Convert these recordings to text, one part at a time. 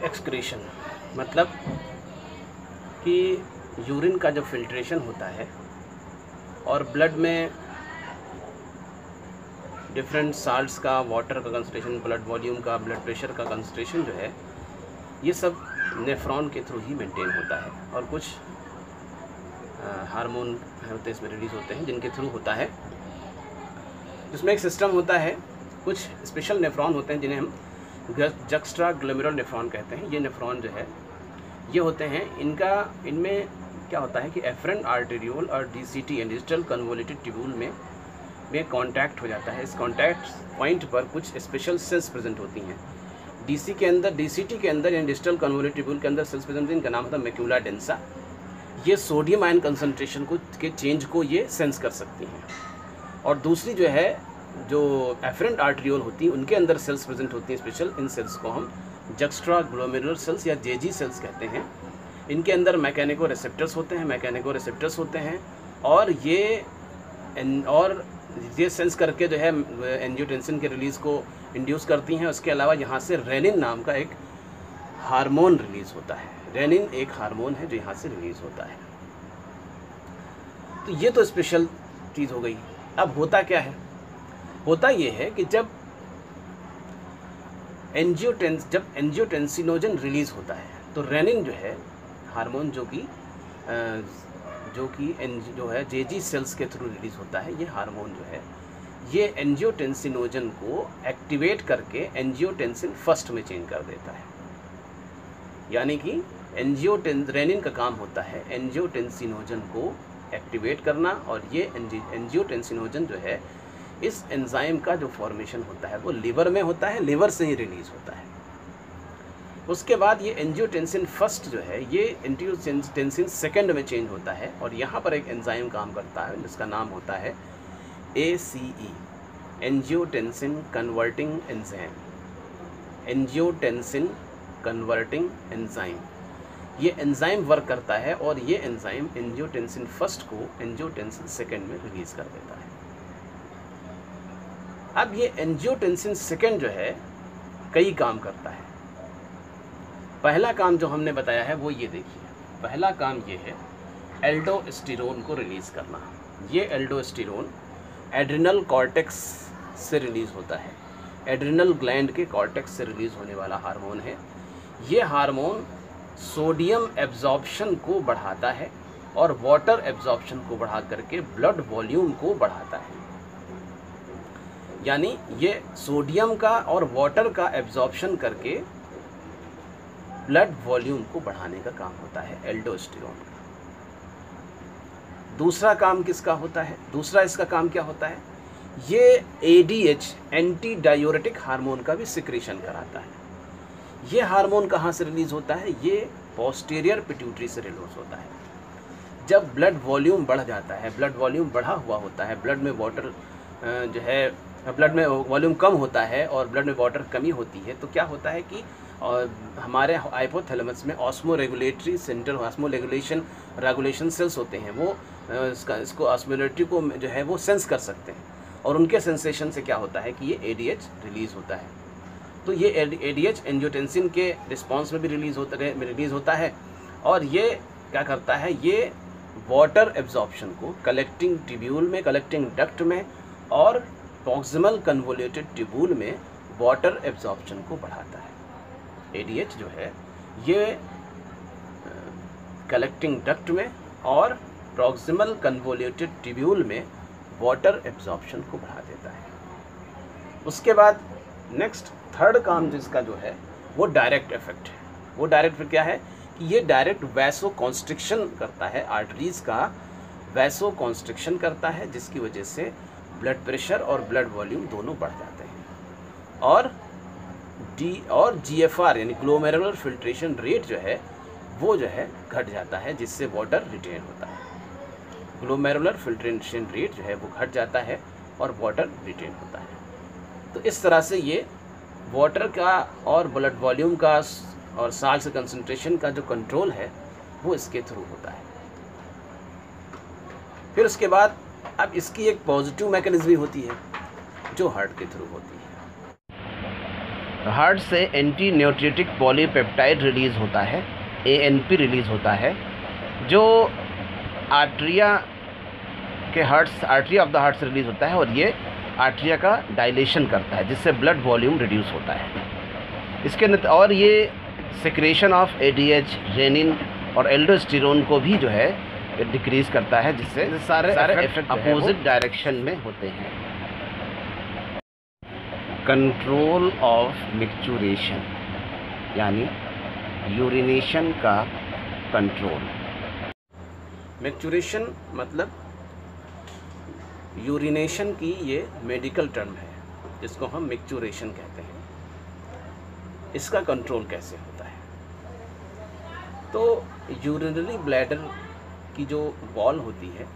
Excretion मतलब कि urine का जो फिल्ट्रेशन होता है और ब्लड में डिफरेंट साल्ट्स का, वाटर का कंसंट्रेशन, ब्लड वॉल्यूम का, ब्लड प्रेशर का कंसंट्रेशन जो है, ये सब नेफ्रॉन के थ्रू ही मेंटेन होता है। और कुछ हार्मोन होते हैं इसमें रिलीज़ होते हैं जिनके थ्रू होता है। इसमें एक सिस्टम होता है, कुछ स्पेशल नेफ्रॉन होते हैं जिन्हें हम जक्स्ट्रा ग्लोमेरुलर नेफ्रॉन कहते हैं। ये नेफ्रॉन जो है ये होते हैं, इनमें क्या होता है कि एफरेंट आर्टेरियोल और डीसीटी डिजिटल कन्वोल्यूटेड ट्यूब्यूल में कांटेक्ट हो जाता है। इस कांटेक्ट पॉइंट पर कुछ स्पेशल सेल्स प्रेजेंट होती हैं। डीसीटी के अंदर यानी डिजिटल कन्वोल्यूटेड ट्यूब्यूल के अंदर सेल्स प्रेजेंट होती हैं, इनका नाम होता है मैक्यूला डेंसा। ये सोडियम आयन कंसंट्रेशन के चेंज को ये सेंस कर सकती हैं। और दूसरी जो है, जो एफरेंट आर्टेरियोल होती हैं, उनके अंदर सेल्स प्रेजेंट होती हैं स्पेशल। इन सेल्स को हम जक्स्ट्रा ग्लोमेरुलर सेल्स या जेजी सेल्स कहते हैं। इनके अंदर मैकेनिको रिसेप्टर्स होते हैं और ये सेंस करके जो है एंजियोटेंसिन के रिलीज़ को इंड्यूस करती हैं। उसके अलावा यहाँ से रेनिन नाम का एक हार्मोन रिलीज़ होता है। रेनिन एक हार्मोन है जो यहाँ से रिलीज़ होता है। तो ये तो स्पेशल चीज़ हो गई। अब होता क्या है? होता ये है कि जब एंजियोटेंसिनोजन रिलीज़ होता है तो रेनिन जो है हार्मोन जो है जेजी सेल्स के थ्रू रिलीज़ होता है। ये हार्मोन जो है ये एंजियोटेंसिनोजन को एक्टिवेट करके एंजियोटेंसिन फर्स्ट में चेंज कर देता है। यानी कि रेनिन का काम होता है एंजियोटेंसिनोजन को एक्टिवेट करना, और ये एंजियोटेंसिनोजन जो है इस एंजाइम का जो फॉर्मेशन होता है वो लिवर में होता है, लिवर से ही रिलीज़ होता है। उसके बाद ये एंजियोटेंसिन फर्स्ट जो है ये एंजियोटेंसिन सेकंड में चेंज होता है, और यहाँ पर एक एंजाइम काम करता है जिसका नाम होता है ACE, angiotensin converting enzyme. Angiotensin converting enzyme, ये एंजाइम वर्क करता है और ये एंजाइम एंजियोटेंसिन फर्स्ट को एंजियोटेंसिन सेकंड में रिलीज़ कर देता है। अब ये एंजियोटेंसिन सेकंड जो है कई काम करता है। पहला काम जो हमने बताया है वो ये देखिए, पहला काम ये है एल्डोस्टेरोन को रिलीज़ करना। ये एल्डोस्टेरोन एड्रिनल कॉर्टेक्स से रिलीज़ होता है। एड्रिनल ग्लैंड के कॉर्टेक्स से रिलीज़ होने वाला हार्मोन है। ये हार्मोन सोडियम एब्जॉर्प्शन को बढ़ाता है और वाटर एब्जॉर्प्शन को बढ़ा करके ब्लड वॉल्यूम को बढ़ाता है। यानी ये सोडियम का और वाटर का एब्जॉर्प्शन करके ब्लड वॉल्यूम को बढ़ाने का काम होता है एल्डोस्टेरोन का। दूसरा काम किसका होता है? दूसरा इसका काम क्या होता है? ये ADH एंटी डायूरेटिक हार्मोन का भी सिक्रीशन कराता है। ये हार्मोन कहाँ से रिलीज़ होता है? ये पोस्टीरियर पिट्यूटरी से रिलीज होता है। जब ब्लड वॉल्यूम बढ़ जाता है, ब्लड वॉल्यूम बढ़ा हुआ होता है, ब्लड में वाटर जो है, ब्लड में वॉल्यूम कम होता है और ब्लड में वाटर कमी होती है, तो क्या होता है कि हमारे हाइपोथैलेमस में osmoregulatory centre, osmoregulation cells होते हैं, वो इसको ऑस्मोलेटरी को जो है वो सेंस कर सकते हैं, और उनके सेंसेशन से क्या होता है कि ये ADH रिलीज़ होता है। तो ये ADH एंजियोटेंसिन के रिस्पॉन्स में भी रिलीज़ होता है, और ये क्या करता है, ये वाटर एब्जॉर्प्शन को कलेक्टिंग ट्यूब्यूल में, कलेक्टिंग डक्ट में और प्रॉक्सिमल कन्वोल्यूटेड ट्यूब्यूल में वाटर एब्जॉर्प्शन को बढ़ाता है। ADH जो है ये कलेक्टिंग डक्ट में और प्रॉक्सिमल कन्वोल्यूटेड ट्यूब्यूल में वाटर एब्जॉर्प्शन को बढ़ा देता है। उसके बाद नेक्स्ट थर्ड काम जिसका जो है वो डायरेक्ट इफेक्ट है। वो डायरेक्ट इफेक्ट क्या है कि ये डायरेक्ट वैसो कॉन्स्ट्रिक्शन करता है, आर्टरीज का वैसो कॉन्स्ट्रिक्शन करता है, जिसकी वजह से ब्लड प्रेशर और ब्लड वॉल्यूम दोनों बढ़ जाते हैं, और GFR यानी ग्लोमेरुलर फिल्ट्रेशन रेट जो है वो जो है घट जाता है, जिससे वाटर रिटेन होता है। ग्लोमेरुलर फिल्ट्रेशन रेट जो है वो घट जाता है और वाटर रिटेन होता है। तो इस तरह से ये वाटर का और ब्लड वॉल्यूम का और साल्ट कंसंट्रेशन का जो कंट्रोल है वो इसके थ्रू होता है। फिर उसके बाद अब इसकी एक पॉजिटिव मैकेनिज्म भी होती है जो हार्ट के थ्रू होती है। हार्ट से एंटी न्यूट्रिटिक पॉलीपेप्टाइड रिलीज़ होता है, ANP रिलीज़ होता है, जो आर्टरिया ऑफ द हार्ट से रिलीज़ होता है, और ये आर्टरिया का डायलेशन करता है, जिससे ब्लड वॉल्यूम रिड्यूस होता है। और ये सिक्रेशन ऑफ ADH, रेनिन और एल्डोस्टेरोन को भी जो है डिक्रीज़ करता है, जिससे सारे इफेक्ट अपोजिट डायरेक्शन में होते हैं। कंट्रोल ऑफ मिक्चुरेशन, यानी यूरिनेशन का कंट्रोल। मिक्चुरेशन मतलब यूरिनेशन की ये मेडिकल टर्म है, जिसको हम मिक्चुरेशन कहते हैं। इसका कंट्रोल कैसे होता है? तो यूरिनरी ब्लैडर की जो वॉल होती है,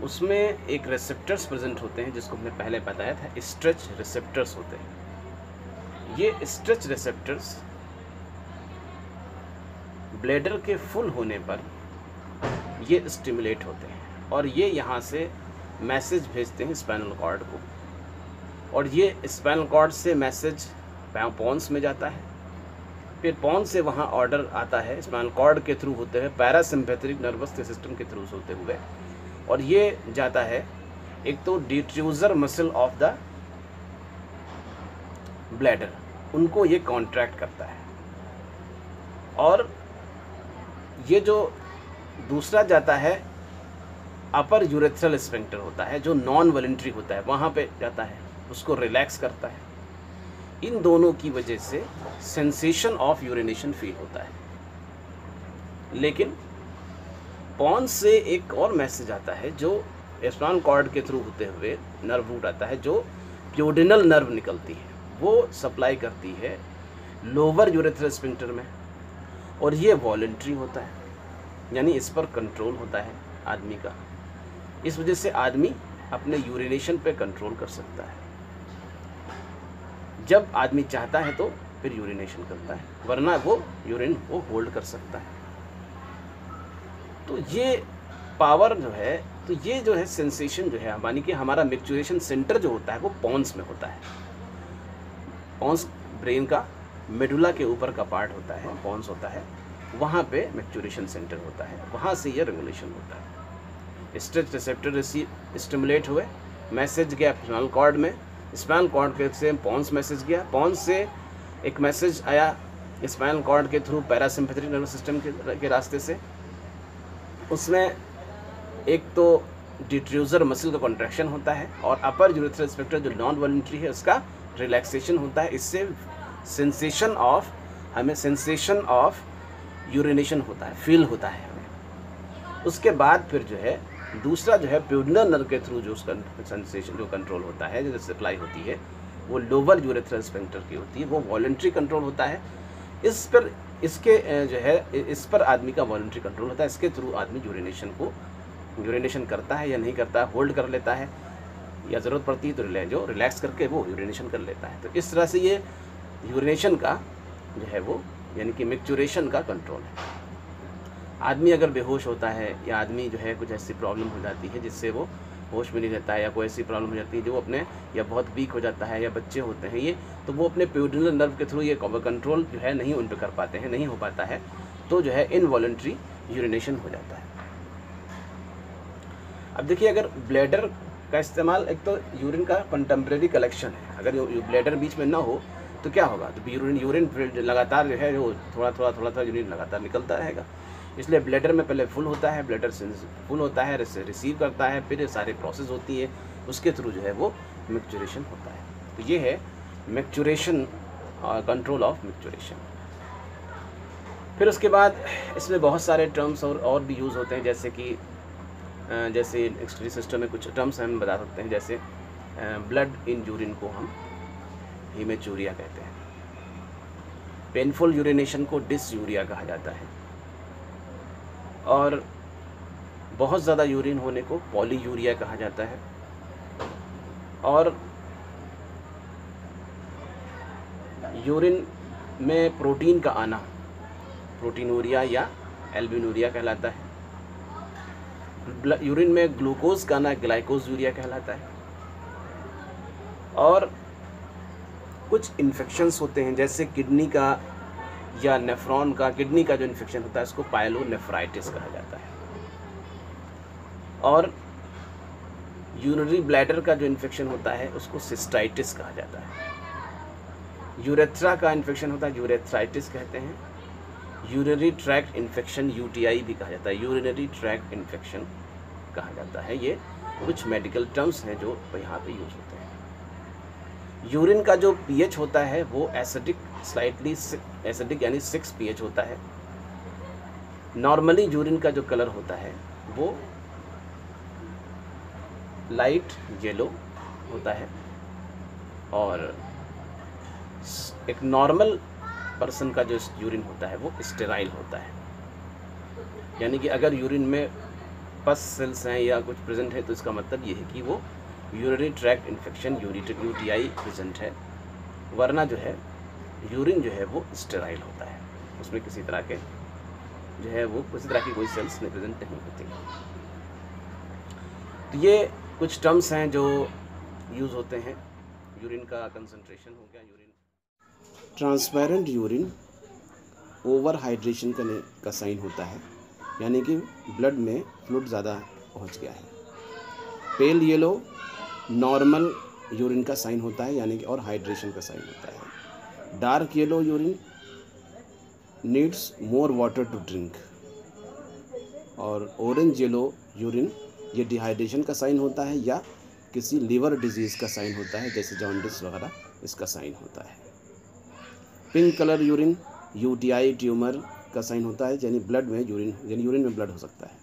उसमें एक रिसेप्टर्स प्रेजेंट होते हैं, जिसको हमने पहले बताया था, स्ट्रेच रिसेप्टर्स होते हैं। ये स्ट्रेच रिसेप्टर्स ब्लैडर के फुल होने पर ये स्टिमुलेट होते हैं, और ये यहाँ से मैसेज भेजते हैं स्पाइनल कॉर्ड को, और ये स्पाइनल कॉर्ड से मैसेज पॉन्स में जाता है। फिर पॉन्स से वहाँ ऑर्डर आता है स्पाइनल कॉर्ड के थ्रू होते हुए, पैरासिम्पैथेटिक नर्वस सिस्टम के थ्रू होते हुए, और ये जाता है एक तो डिट्रूजर मसल ऑफ द ब्लैडर, उनको ये कॉन्ट्रैक्ट करता है। और ये जो दूसरा जाता है अपर यूरेथ्रल स्फिंक्टर होता है, जो नॉन वॉलंटरी होता है, वहाँ पे जाता है, उसको रिलैक्स करता है। इन दोनों की वजह से सेंसेशन ऑफ यूरिनेशन फील होता है। लेकिन पॉन्स से एक और मैसेज आता है, जो स्पाइनल कॉर्ड के थ्रू होते हुए नर्व रूट आता है, जो प्यूडिनल नर्व निकलती है, वो सप्लाई करती है लोअर यूरेथ्रल स्फिंक्टर में, और ये वॉलंटरी होता है, यानी इस पर कंट्रोल होता है आदमी का। इस वजह से आदमी अपने यूरिनेशन पे कंट्रोल कर सकता है। जब आदमी चाहता है तो फिर यूरिनेशन करता है, वरना वो यूरिन को होल्ड कर सकता है। तो ये पावर जो है, तो ये जो है सेंसेशन जो है, मानी कि हमारा मिक्चुरेशन सेंटर जो होता है वो पॉन्स में होता है। पॉन्स ब्रेन का मेडुला के ऊपर का पार्ट होता है, पॉन्स होता है, वहाँ पे मिक्चुरेशन सेंटर होता है, वहाँ से ये रेगुलेशन होता है। स्ट्रेच रिसेप्टर स्टिमुलेट हुए, मैसेज गया स्पाइनल कॉर्ड में, स्पाइनल कॉर्ड से पॉन्स मैसेज गया, पॉन्स से एक मैसेज आया स्पाइनल कॉर्ड के थ्रू पैरासिम्पैथेटिक नर्वस सिस्टम के रास्ते से। उसमें एक तो डिट्रूजर मसल का कॉन्ट्रैक्शन होता है, और अपर यूरेथ्रल स्फिंक्टर जो नॉन वॉलंटरी है उसका रिलैक्सेशन होता है। इससे हमें सेंसेशन ऑफ यूरिनेशन होता है, फील होता है हमें। उसके बाद फिर जो है दूसरा जो है प्यूडिनल नर्व के थ्रू जो उसका सेंसेशन जो कंट्रोल होता है, जो सप्लाई होती है, वो लोअर यूरेथ्रल स्फिंक्टर की होती है, वो वॉलंटरी कंट्रोल होता है। इस पर इस पर आदमी का वॉलंटरी कंट्रोल होता है। इसके थ्रू आदमी यूरिनेशन करता है या नहीं करता है, होल्ड कर लेता है, या ज़रूरत पड़ती है तो जो रिलैक्स करके वो यूरिनेशन कर लेता है। तो इस तरह से ये यूरिनेशन का जो है वो, यानी कि मिक्चुरेशन का कंट्रोल है। आदमी अगर बेहोश होता है, या आदमी जो है कुछ ऐसी प्रॉब्लम हो जाती है जिससे वो होश में नहीं रहता है, या कोई ऐसी प्रॉब्लम हो जाती है जो अपने या बहुत वीक हो जाता है, या बच्चे होते हैं ये, तो वो अपने प्यूडिनल नर्व के थ्रू ये कंट्रोल जो है नहीं उन पर कर पाते हैं, नहीं हो पाता है, तो जो है इनवॉलंटरी यूरिनेशन हो जाता है। अब देखिए, अगर ब्लैडर का इस्तेमाल, एक तो यूरिन का कंटेम्प्रेरी कलेक्शन है, अगर ब्लैडर बीच में ना हो तो क्या होगा, तो यूरिन लगातार जो है वो थोड़ा यूरिन लगातार निकलता रहेगा। इसलिए ब्लैडर में पहले फुल होता है, ब्लैडर फुल होता है, रिसीव करता है, फिर सारे प्रोसेस होती है, उसके थ्रू जो है वो मिक्चुरेशन होता है। तो ये है मिक्चुरेशन, कंट्रोल ऑफ मिक्चुरेशन। फिर उसके बाद इसमें बहुत सारे टर्म्स और भी यूज़ होते हैं, जैसे एक्सक्रीटरी सिस्टम में कुछ टर्म्स हम बता सकते हैं, जैसे ब्लड इन यूरिन को हम हीमेचूरिया कहते हैं, पेनफुल यूरिनेशन को डिसयूरिया कहा जाता है, और बहुत ज़्यादा यूरिन होने को पॉलीयूरिया कहा जाता है, और यूरिन में प्रोटीन का आना प्रोटीनूरिया या एल्ब्यूनूरिया कहलाता है। यूरिन में ग्लूकोज का आना ग्लाइकोजूरिया कहलाता है, और कुछ इन्फेक्शंस होते हैं, जैसे किडनी का या नेफ्रॉन का, किडनी का जो इन्फेक्शन होता है उसको पायलोनेफ्राइटिस कहा जाता है। और यूरिनरी ब्लैडर का जो इन्फेक्शन होता है उसको सिस्टाइटिस कहा जाता है। यूरेथ्रा का इन्फेक्शन होता है यूरेथ्राइटिस कहते हैं। यूरिनरी ट्रैक्ट इन्फेक्शन यूटीआई भी कहा जाता है, यूरिनरी ट्रैक्ट इन्फेक्शन कहा जाता है। ये कुछ मेडिकल टर्म्स हैं जो यहाँ पे यूज होते हैं। यूरिन का जो पीएच होता है वो एसिडिक, स्लाइटली एसिडिक यानी 6 पीएच होता है। नॉर्मली यूरिन का जो कलर होता है वो लाइट येलो होता है। और एक नॉर्मल पर्सन का जो यूरिन होता है वो स्टेराइल होता है, यानी कि अगर यूरिन में पस सेल्स हैं या कुछ प्रेजेंट है तो इसका मतलब ये है कि वो urinary tract infection UTI present है। वरना जो है यूरिन जो है वो स्टेराइल होता है, उसमें किसी तरह के जो है वो किसी तरह की कोई सेल्स प्रेजेंट नहीं होती। तो ये कुछ टर्म्स हैं जो यूज़ होते हैं। यूरिन का कंसंट्रेशन हो गया। Urine transparent urine over hydration का साइन होता है, यानी कि ब्लड में फ्लूइड ज़्यादा पहुंच गया है। पेल येलो नॉर्मल यूरिन का साइन होता है, यानी कि और हाइड्रेशन का साइन होता है। Dark yellow urine needs more water to drink. और ऑरेंज येलो यूरिन ये डिहाइड्रेशन का साइन होता है या किसी लीवर डिजीज़ का साइन होता है, जैसे जॉन्डिस वगैरह इसका साइन होता है। Pink colour urine UTI tumour का साइन होता है, यानी ब्लड में यूरिन में ब्लड हो सकता है।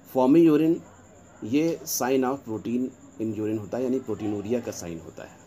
फॉमी यूरिन ये sign of protein in urine होता है, यानी प्रोटीनूरिया का साइन होता है।